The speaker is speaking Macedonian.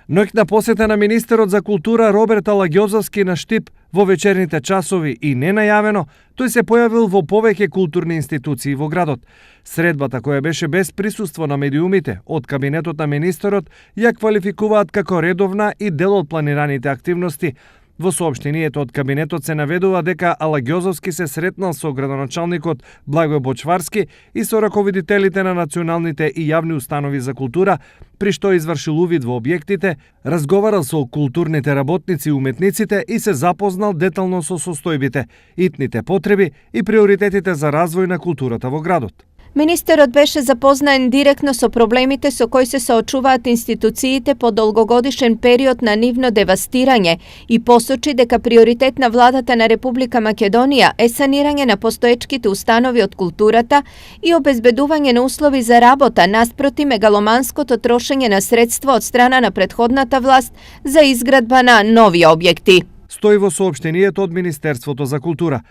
Ноќна посета на министерот за култура Роберт Алагјозовски на Штип во вечерните часови и ненајавено, тој се појавил во повеќе културни институции во градот. Средбата, која беше без присуство на медиумите од кабинетот на министерот, ја квалификуваат како редовна и дел од планираните активности. Во соопштението од кабинетот се наведува дека Алагјозовски се сретнал со градоначалникот Благој Бочварски и со раководителите на националните и јавни установи за култура, при што извршил увид во објектите, разговарал со културните работници и уметниците и се запознал детално со состојбите, итните потреби и приоритетите за развој на културата во градот. Министерот беше запознаен директно со проблемите со кои се соочуваат институциите по долгогодишен период на нивно девастирање и посочи дека приоритет на владата на Република Македонија е санирање на постоечките установи од културата и обезбедување на услови за работа наспроти мегаломанското трошење на средства од страна на претходната власт за изградба на нови објекти. Стои во соопштението од Министерството за култура.